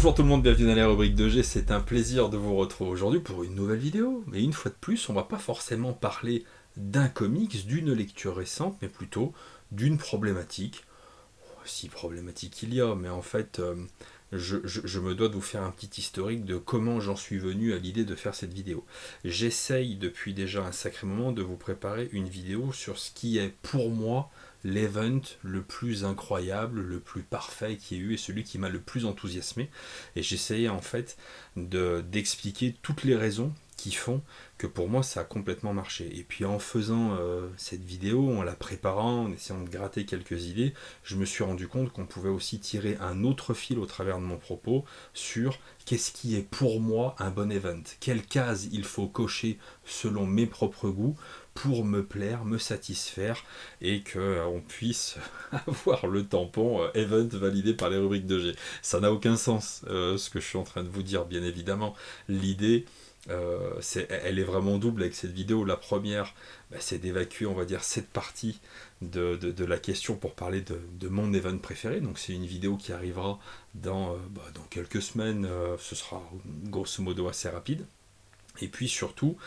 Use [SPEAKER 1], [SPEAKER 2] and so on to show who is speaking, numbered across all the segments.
[SPEAKER 1] Bonjour tout le monde, bienvenue dans la rubrique de G, c'est un plaisir de vous retrouver aujourd'hui pour une nouvelle vidéo. Mais une fois de plus, on va pas forcément parler d'un comics, d'une lecture récente, mais plutôt d'une problématique. Si problématique il y a, mais en fait, je me dois de vous faire un petit historique de comment j'en suis venu à l'idée de faire cette vidéo. J'essaye depuis déjà un sacré moment de vous préparer une vidéo sur ce qui est pour moi l'event le plus incroyable, le plus parfait qu'il y ait eu et celui qui m'a le plus enthousiasmé. Et j'essayais en fait d'expliquer toutes les raisons qui font que pour moi ça a complètement marché. Et puis en faisant cette vidéo, en la préparant, en essayant de gratter quelques idées, je me suis rendu compte qu'on pouvait aussi tirer un autre fil au travers de mon propos sur qu'est-ce qui est pour moi un bon event, quelle case il faut cocher selon mes propres goûts pour me plaire, me satisfaire et qu'on puisse avoir le tampon event validé par les rubriques de G. Ça n'a aucun sens ce que je suis en train de vous dire, bien évidemment. L'idée elle est vraiment double avec cette vidéo. La première, c'est d'évacuer, on va dire, cette partie de la question pour parler de mon event préféré. Donc c'est une vidéo qui arrivera dans quelques semaines. Ce sera grosso modo assez rapide. Et puis surtout,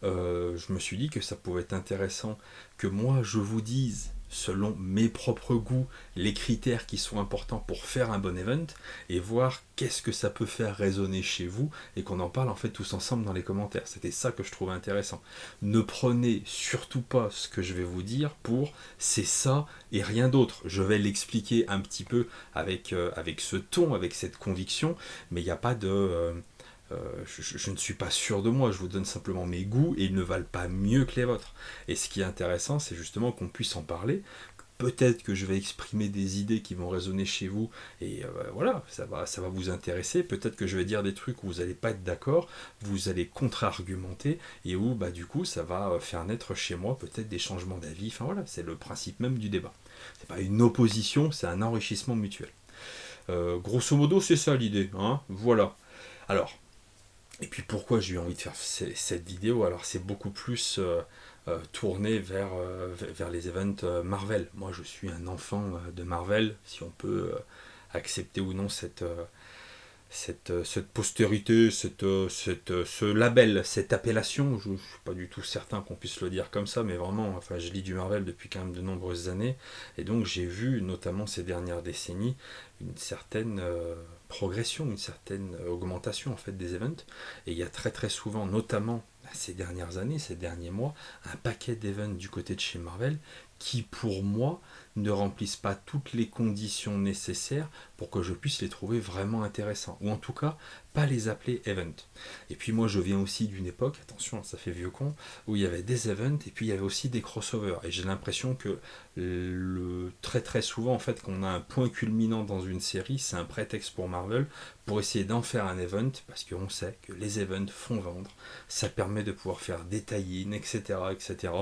[SPEAKER 1] je me suis dit que ça pouvait être intéressant que moi je vous dise, selon mes propres goûts, les critères qui sont importants pour faire un bon event, et voir qu'est-ce que ça peut faire résonner chez vous, et qu'on en parle en fait tous ensemble dans les commentaires. C'était ça que je trouvais intéressant. Ne prenez surtout pas ce que je vais vous dire pour c'est ça et rien d'autre. Je vais l'expliquer un petit peu avec ce ton, avec cette conviction, mais il n'y a pas de... je ne suis pas sûr de moi, je vous donne simplement mes goûts et ils ne valent pas mieux que les vôtres. Et ce qui est intéressant, c'est justement qu'on puisse en parler. Peut-être que je vais exprimer des idées qui vont résonner chez vous et voilà, ça va vous intéresser. Peut-être que je vais dire des trucs où vous n'allez pas être d'accord, vous allez contre-argumenter et où du coup ça va faire naître chez moi peut-être des changements d'avis. Enfin voilà, c'est le principe même du débat. C'est pas une opposition, c'est un enrichissement mutuel. Grosso modo, c'est ça l'idée, hein, voilà. Alors, et puis pourquoi j'ai eu envie de faire cette vidéo? Alors c'est beaucoup plus tourné vers les events Marvel. Moi je suis un enfant de Marvel, si on peut accepter ou non cette postérité, ce label, cette appellation. Je ne suis pas du tout certain qu'on puisse le dire comme ça, mais vraiment, enfin, je lis du Marvel depuis quand même de nombreuses années, et donc j'ai vu, notamment ces dernières décennies, une certaine progression, une certaine augmentation en fait des events, et il y a très très souvent, notamment ces dernières années, ces derniers mois, un paquet d'events du côté de chez Marvel qui, pour moi, ne remplissent pas toutes les conditions nécessaires pour que je puisse les trouver vraiment intéressants, ou en tout cas pas les appeler event. Et puis moi je viens aussi d'une époque, attention ça fait vieux con, où il y avait des events et puis il y avait aussi des crossovers, et j'ai l'impression que très très souvent en fait qu'on a un point culminant dans une série, c'est un prétexte pour Marvel pour essayer d'en faire un event, parce qu'on sait que les events font vendre, ça permet de pouvoir faire des tie-in, etc., etc.,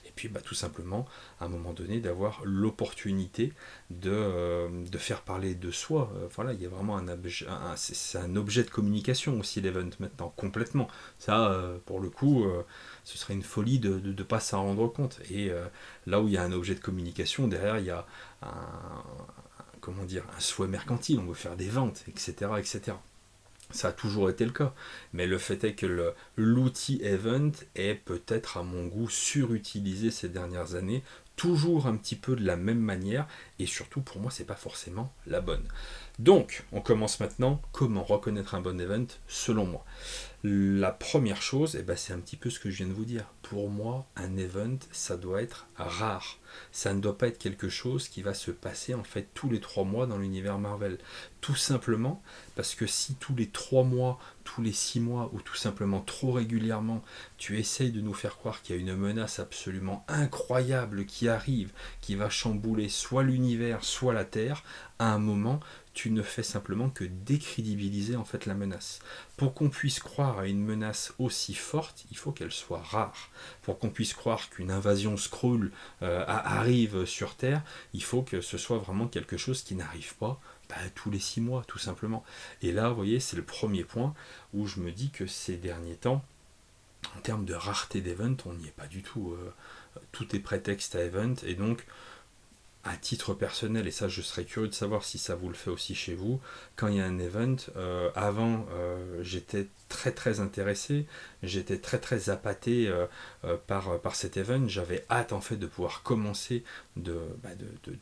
[SPEAKER 1] et puis tout simplement à un moment donné d'avoir l'opportunité de faire parler de soi. Voilà, il y a vraiment c'est un objet de communication aussi l'event maintenant, complètement. Ça, pour le coup, ce serait une folie de ne pas s'en rendre compte. Et là où il y a un objet de communication, derrière il y a comment dire, un souhait mercantile, on veut faire des ventes, etc., etc. Ça a toujours été le cas, mais le fait est que l'outil event est peut-être à mon goût surutilisé ces dernières années, toujours un petit peu de la même manière, et surtout pour moi c'est pas forcément la bonne. Donc on commence maintenant. Comment reconnaître un bon event selon moi? La première chose, c'est un petit peu ce que je viens de vous dire. Pour moi, un event, ça doit être rare. Ça ne doit pas être quelque chose qui va se passer en fait tous les 3 mois dans l'univers Marvel. Tout simplement parce que si tous les 3 mois, tous les 6 mois, ou tout simplement trop régulièrement, tu essayes de nous faire croire qu'il y a une menace absolument incroyable qui arrive, qui va chambouler soit l'univers, soit la Terre, à un moment, tu ne fais simplement que décrédibiliser en fait la menace. Pour qu'on puisse croire à une menace aussi forte, il faut qu'elle soit rare. Pour qu'on puisse croire qu'une invasion Skrull arrive sur Terre, il faut que ce soit vraiment quelque chose qui n'arrive pas tous les 6 mois, tout simplement. Et là, vous voyez, c'est le premier point où je me dis que ces derniers temps, en termes de rareté d'event, on n'y est pas du tout. Tout est prétexte à event, et donc à titre personnel, et ça je serais curieux de savoir si ça vous le fait aussi chez vous, quand il y a un event, avant j'étais très intéressé, j'étais très appâté par cet event, j'avais hâte en fait de pouvoir commencer de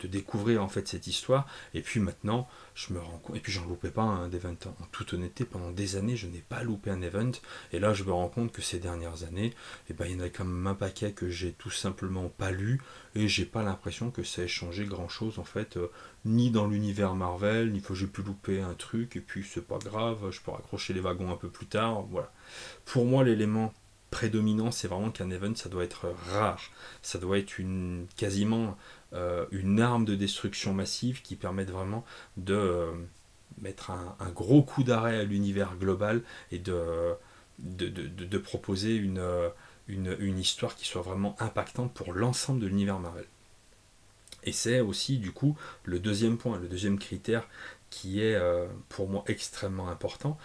[SPEAKER 1] découvrir en fait cette histoire, et puis maintenant je me rends compte, et puis j'en loupais pas un event, en toute honnêteté, pendant des années je n'ai pas loupé un event, et là je me rends compte que ces dernières années, et ben, il y en a quand même un paquet que j'ai tout simplement pas lu, et j'ai pas l'impression que ça ait changé grand chose en fait, ni dans l'univers Marvel, ni que j'ai pu louper un truc, et puis c'est pas grave, je peux raccrocher les wagons un peu plus tard, voilà. Pour moi, l'élément prédominant, c'est vraiment qu'un event, ça doit être rare, ça doit être quasiment une arme de destruction massive qui permette vraiment de mettre un gros coup d'arrêt à l'univers global et de proposer une histoire qui soit vraiment impactante pour l'ensemble de l'univers Marvel. Et c'est aussi du coup le deuxième point, le deuxième critère qui est pour moi extrêmement important.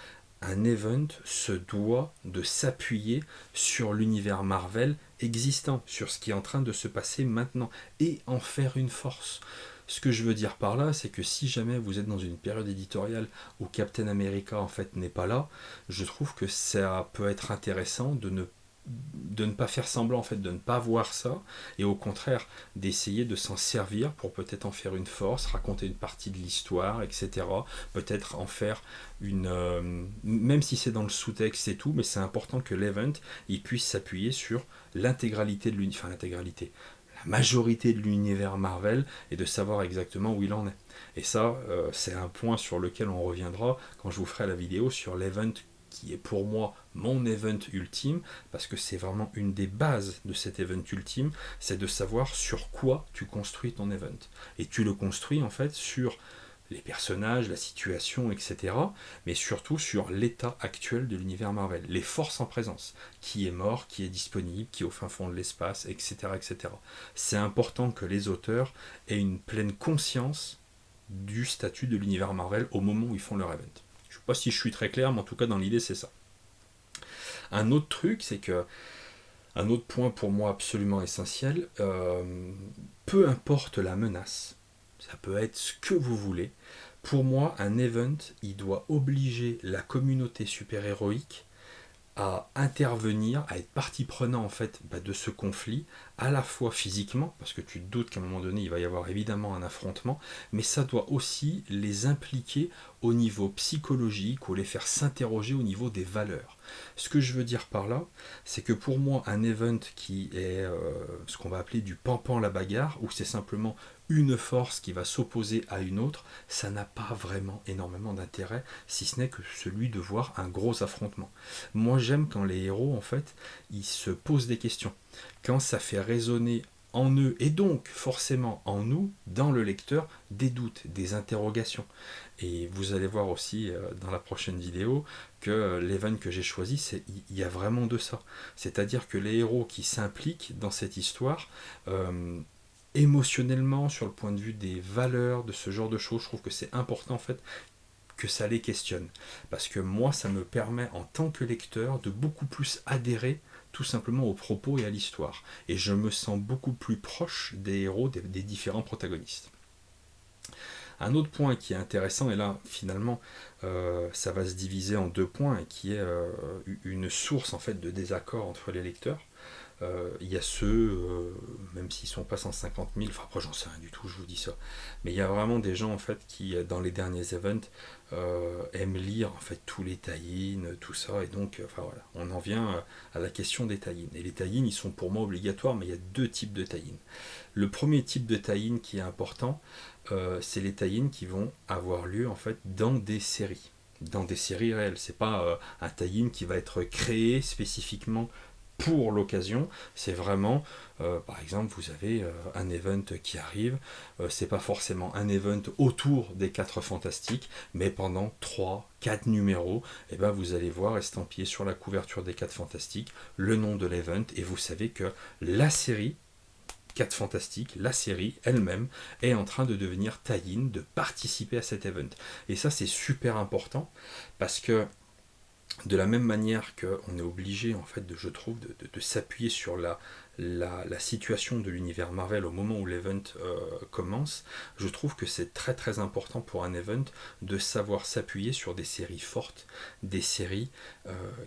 [SPEAKER 1] Un event se doit de s'appuyer sur l'univers Marvel existant, sur ce qui est en train de se passer maintenant, et en faire une force. Ce que je veux dire par là, c'est que si jamais vous êtes dans une période éditoriale où Captain America en fait n'est pas là, je trouve que ça peut être intéressant de ne pas faire semblant en fait de ne pas voir ça, et au contraire d'essayer de s'en servir pour peut-être en faire une force, raconter une partie de l'histoire, etc. Peut-être en faire même si c'est dans le sous-texte et tout, mais c'est important que l'event il puisse s'appuyer sur l'intégralité de l'univers, enfin l'intégralité, la majorité de l'univers Marvel, et de savoir exactement où il en est. Et ça, c'est un point sur lequel on reviendra quand je vous ferai la vidéo sur l'event qui est pour moi mon event ultime, parce que c'est vraiment une des bases de cet event ultime, c'est de savoir sur quoi tu construis ton event. Et tu le construis en fait sur les personnages, la situation, etc. Mais surtout sur l'état actuel de l'univers Marvel, les forces en présence, qui est mort, qui est disponible, qui est au fin fond de l'espace, etc. etc. C'est important que les auteurs aient une pleine conscience du statut de l'univers Marvel au moment où ils font leur event. Je ne sais pas si je suis très clair, mais en tout cas dans l'idée c'est ça. Un autre truc, c'est que un autre point pour moi absolument essentiel, peu importe la menace, ça peut être ce que vous voulez, pour moi un event, il doit obliger la communauté super-héroïque à intervenir, à être partie prenante en fait de ce conflit, à la fois physiquement, parce que tu te doutes qu'à un moment donné il va y avoir évidemment un affrontement, mais ça doit aussi les impliquer au niveau psychologique, ou les faire s'interroger au niveau des valeurs. Ce que je veux dire par là, c'est que pour moi un event qui est ce qu'on va appeler du pampan la bagarre, où c'est simplement une force qui va s'opposer à une autre, ça n'a pas vraiment énormément d'intérêt, si ce n'est que celui de voir un gros affrontement. Moi j'aime quand les héros en fait ils se posent des questions, quand ça fait résonner en eux, et donc forcément en nous, dans le lecteur, des doutes, des interrogations. Et vous allez voir aussi dans la prochaine vidéo que l'event que j'ai choisi, il y a vraiment de ça. C'est-à-dire que les héros qui s'impliquent dans cette histoire, émotionnellement, sur le point de vue des valeurs, de ce genre de choses, je trouve que c'est important en fait que ça les questionne. Parce que moi, ça me permet en tant que lecteur de beaucoup plus adhérer tout simplement aux propos et à l'histoire. Et je me sens beaucoup plus proche des héros, des différents protagonistes. Un autre point qui est intéressant, et là finalement ça va se diviser en deux points, et qui est une source en fait de désaccord entre les lecteurs. Il y a ceux, même s'ils sont pas 150 000, enfin après j'en sais rien du tout, je vous dis ça, mais il y a vraiment des gens en fait qui dans les derniers events aiment lire en fait tous les tie-in, tout ça, et donc enfin voilà, on en vient à la question des tie-in. Et les tie-in ils sont pour moi obligatoires, mais il y a deux types de tie-in. Le premier type de tie-in qui est important, c'est les tie-in qui vont avoir lieu en fait dans des séries réelles. C'est pas un tie-in qui va être créé spécifiquement pour l'occasion, c'est vraiment par exemple vous avez un event qui arrive, c'est pas forcément un event autour des 4 fantastiques, mais pendant 3-4 numéros, et ben vous allez voir estampillé sur la couverture des 4 fantastiques le nom de l'event, et vous savez que la série 4 fantastiques, la série elle-même est en train de devenir tie-in, de participer à cet event. Et ça c'est super important, parce que de la même manière qu'on est obligé, en fait, je trouve, de s'appuyer sur la situation de l'univers Marvel au moment où l'event commence, je trouve que c'est très très important pour un event de savoir s'appuyer sur des séries fortes, des séries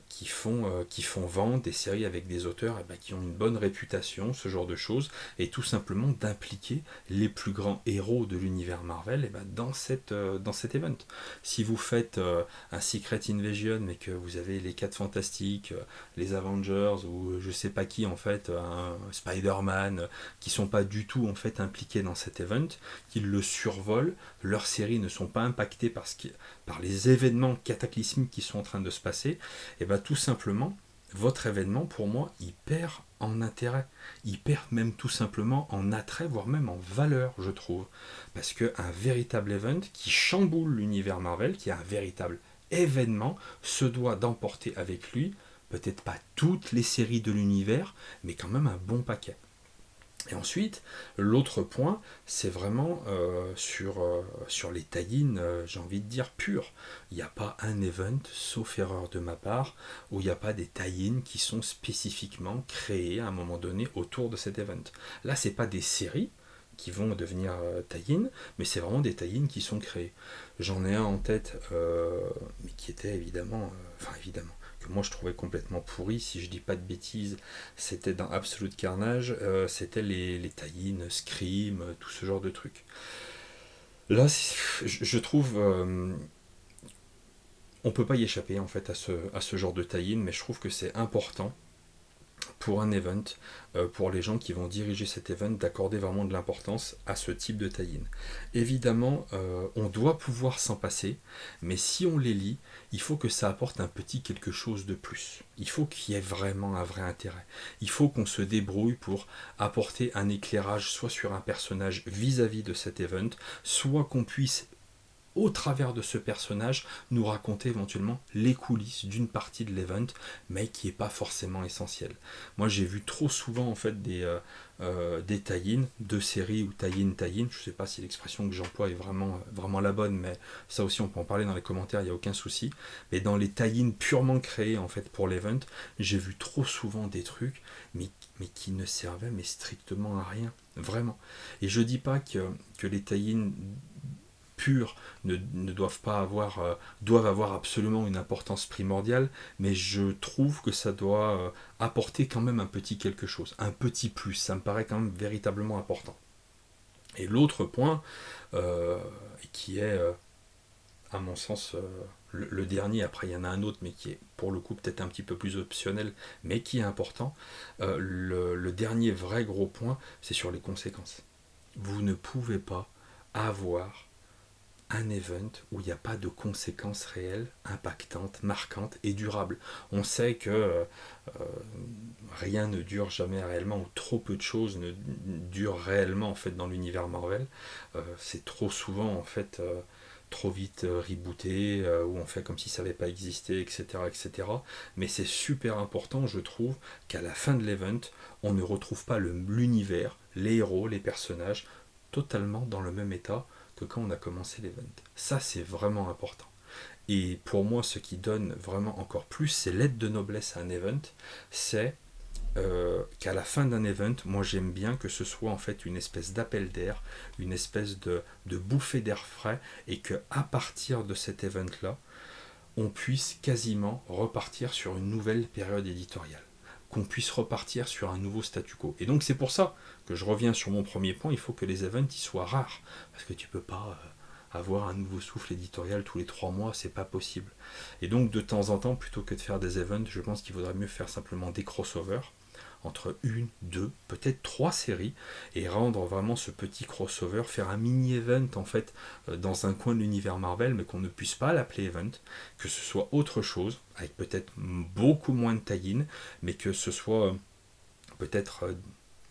[SPEAKER 1] qui font vendre, des séries avec des auteurs qui ont une bonne réputation, ce genre de choses, et tout simplement d'impliquer les plus grands héros de l'univers Marvel dans cet event. Si vous faites un Secret Invasion, mais que vous avez les 4 Fantastiques, les Avengers, ou je sais pas qui en fait, un Spider-Man, qui sont pas du tout en fait impliqués dans cet event, qu'ils le survolent, leurs séries ne sont pas impactées par les événements cataclysmiques qui sont en train de se passer, et tout simplement, votre événement, pour moi, il perd en intérêt. Il perd même tout simplement en attrait, voire même en valeur, je trouve. Parce qu'un véritable event qui chamboule l'univers Marvel, qui est un véritable événement, se doit d'emporter avec lui, peut-être pas toutes les séries de l'univers, mais quand même un bon paquet. Et ensuite, l'autre point, c'est vraiment sur les tie-in, j'ai envie de dire, purs. Il n'y a pas un event, sauf erreur de ma part, où il n'y a pas des tie-in qui sont spécifiquement créés à un moment donné autour de cet event. Là, c'est pas des séries qui vont devenir tie-in, mais c'est vraiment des tie-in qui sont créés. J'en ai un en tête, mais qui était évidemment, que moi je trouvais complètement pourri, si je dis pas de bêtises, c'était dans Absolute Carnage, c'était les tie-in, Scream, tout ce genre de trucs. Là, je trouve, on peut pas y échapper en fait à ce genre de tie-in, mais je trouve que c'est important pour un event, pour les gens qui vont diriger cet event, d'accorder vraiment de l'importance à ce type de tie-in. Évidemment, on doit pouvoir s'en passer, mais si on les lit, il faut que ça apporte un petit quelque chose de plus. Il faut qu'il y ait vraiment un vrai intérêt. Il faut qu'on se débrouille pour apporter un éclairage soit sur un personnage vis-à-vis de cet event, soit qu'on puisse au travers de ce personnage, nous raconter éventuellement les coulisses d'une partie de l'event, mais qui n'est pas forcément essentiel. Moi, j'ai vu trop souvent en fait des tie-in de séries ou tie-in. Je ne sais pas si l'expression que j'emploie est vraiment la bonne, mais ça aussi on peut en parler dans les commentaires, il n'y a aucun souci. Mais dans les tie-in purement créés en fait pour l'event, j'ai vu trop souvent des trucs, mais qui ne servaient mais strictement à rien, vraiment. Et je dis pas que les tie-in purs ne doivent pas avoir, doivent avoir absolument une importance primordiale, mais je trouve que ça doit apporter quand même un petit quelque chose, un petit plus, ça me paraît quand même véritablement important. Et l'autre point, qui est, à mon sens, le dernier, après il y en a un autre, mais qui est pour le coup peut-être un petit peu plus optionnel, mais qui est important, le dernier vrai gros point, c'est sur les conséquences. Vous ne pouvez pas avoir un event où il n'y a pas de conséquences réelles, impactantes, marquantes et durables. On sait que rien ne dure jamais réellement, ou trop peu de choses ne durent réellement en fait dans l'univers Marvel. C'est trop souvent en fait trop vite rebooté, où on fait comme si ça n'avait pas existé, etc., etc. Mais c'est super important, je trouve, qu'à la fin de l'event, on ne retrouve pas l'univers, les héros, les personnages, totalement dans le même état que quand on a commencé l'event. Ça, c'est vraiment important. Et pour moi, ce qui donne vraiment encore plus, c'est l'aide de noblesse à un event, c'est qu'à la fin d'un event, moi j'aime bien que ce soit en fait une espèce d'appel d'air, une espèce de bouffée d'air frais, et que à partir de cet event-là, on puisse quasiment repartir sur une nouvelle période éditoriale, qu'on puisse repartir sur un nouveau statu quo. Et donc c'est pour ça que je reviens sur mon premier point, il faut que les events y soient rares, parce que tu peux pas avoir un nouveau souffle éditorial tous les 3 mois, c'est pas possible. Et donc de temps en temps, plutôt que de faire des events, je pense qu'il vaudrait mieux faire simplement des crossovers, entre une, deux, peut-être 3 séries, et rendre vraiment ce petit crossover, faire un mini-event en fait dans un coin de l'univers Marvel, mais qu'on ne puisse pas l'appeler event, que ce soit autre chose, avec peut-être beaucoup moins de tie-in, mais que ce soit peut-être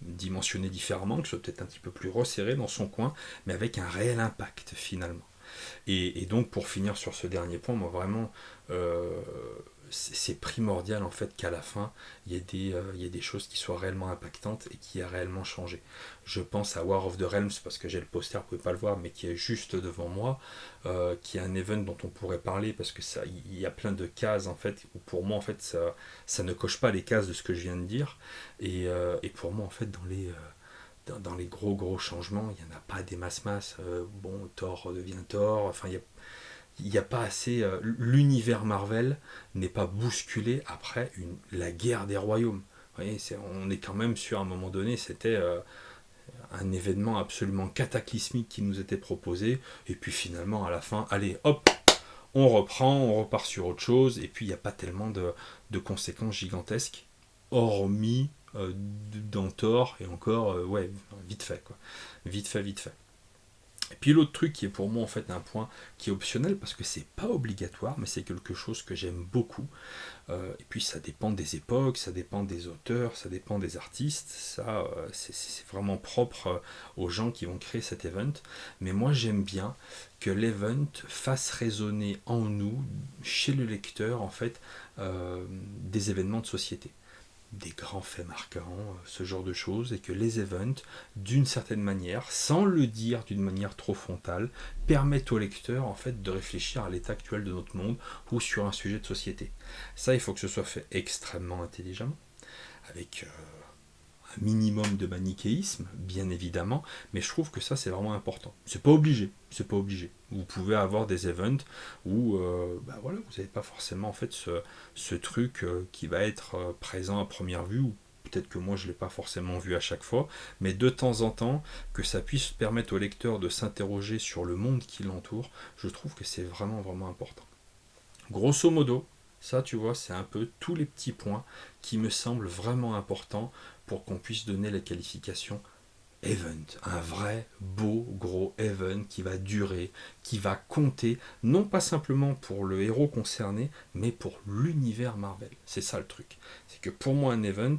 [SPEAKER 1] dimensionné différemment, que ce soit peut-être un petit peu plus resserré dans son coin, mais avec un réel impact finalement. Et donc pour finir sur ce dernier point, moi vraiment, c'est primordial en fait qu'à la fin il y ait des choses qui soient réellement impactantes et qui aient réellement changé. Je pense à War of the Realms parce que j'ai le poster, vous pouvez pas le voir, mais qui est juste devant moi, qui est un event dont on pourrait parler parce que ça, il y a plein de cases en fait où pour moi en fait ça ne coche pas les cases de ce que je viens de dire et pour moi en fait dans les gros changements, il n'y en a pas des masses. Bon, Thor devient Thor, enfin il n'y a pas assez. L'univers Marvel n'est pas bousculé après la guerre des royaumes. Vous voyez, on est quand même sur un moment donné, c'était un événement absolument cataclysmique qui nous était proposé, et puis finalement à la fin, allez hop, on reprend, on repart sur autre chose, et puis il n'y a pas tellement de conséquences gigantesques, hormis dans Thor, et encore, ouais, vite fait, quoi. Vite fait. Et puis l'autre truc qui est pour moi en fait un point qui est optionnel parce que c'est pas obligatoire mais c'est quelque chose que j'aime beaucoup. Et puis ça dépend des époques, ça dépend des auteurs, ça dépend des artistes, ça c'est vraiment propre aux gens qui vont créer cet event. Mais moi j'aime bien que l'event fasse résonner en nous, chez le lecteur en fait, des événements de société, des grands faits marquants, ce genre de choses, et que les events, d'une certaine manière, sans le dire d'une manière trop frontale, permettent au lecteur en fait de réfléchir à l'état actuel de notre monde ou sur un sujet de société. Ça, il faut que ce soit fait extrêmement intelligemment, avec un minimum de manichéisme, bien évidemment, mais je trouve que ça c'est vraiment important. C'est pas obligé, c'est pas obligé. Vous pouvez avoir des events où bah voilà, vous n'avez pas forcément en fait ce truc qui va être présent à première vue, ou peut-être que moi je ne l'ai pas forcément vu à chaque fois, mais de temps en temps, que ça puisse permettre au lecteur de s'interroger sur le monde qui l'entoure, je trouve que c'est vraiment important. Grosso modo, ça, tu vois, c'est un peu tous les petits points qui me semblent vraiment importants pour qu'on puisse donner la qualification event. Un vrai, beau, gros event qui va durer, qui va compter, non pas simplement pour le héros concerné, mais pour l'univers Marvel. C'est ça le truc. C'est que pour moi, un event,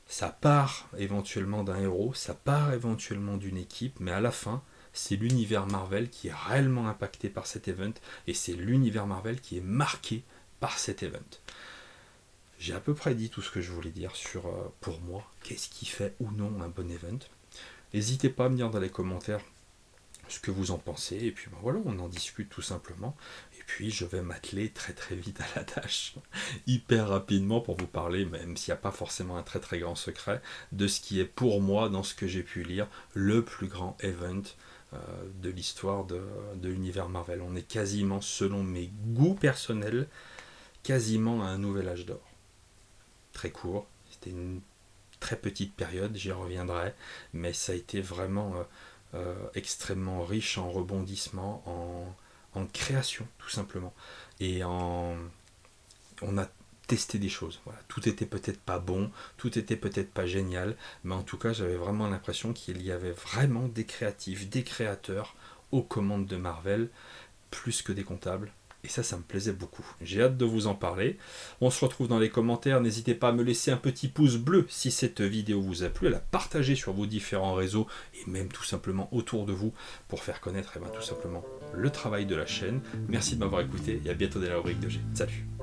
[SPEAKER 1] ça part éventuellement d'un héros, ça part éventuellement d'une équipe, mais à la fin, c'est l'univers Marvel qui est réellement impacté par cet event, et c'est l'univers Marvel qui est marqué par cet event. J'ai à peu près dit tout ce que je voulais dire sur, pour moi, qu'est-ce qui fait ou non un bon event. N'hésitez pas à me dire dans les commentaires ce que vous en pensez, et puis ben voilà, on en discute tout simplement, et puis je vais m'atteler très vite à la tâche, hyper rapidement pour vous parler, même s'il n'y a pas forcément un très grand secret, de ce qui est pour moi, dans ce que j'ai pu lire, le plus grand event de l'histoire de l'univers Marvel. On est quasiment, selon mes goûts personnels, quasiment à un nouvel âge d'or. Très court, c'était une très petite période, j'y reviendrai, mais ça a été vraiment extrêmement riche en rebondissements, en création tout simplement, et on a testé des choses. Voilà. Tout était peut-être pas bon, tout était peut-être pas génial, mais en tout cas j'avais vraiment l'impression qu'il y avait vraiment des créatifs, des créateurs aux commandes de Marvel, plus que des comptables. Et ça me plaisait beaucoup. J'ai hâte de vous en parler. On se retrouve dans les commentaires. N'hésitez pas à me laisser un petit pouce bleu si cette vidéo vous a plu, à la partager sur vos différents réseaux et même tout simplement autour de vous pour faire connaître tout simplement le travail de la chaîne. Merci de m'avoir écouté et à bientôt dans la rubrique de G. Salut!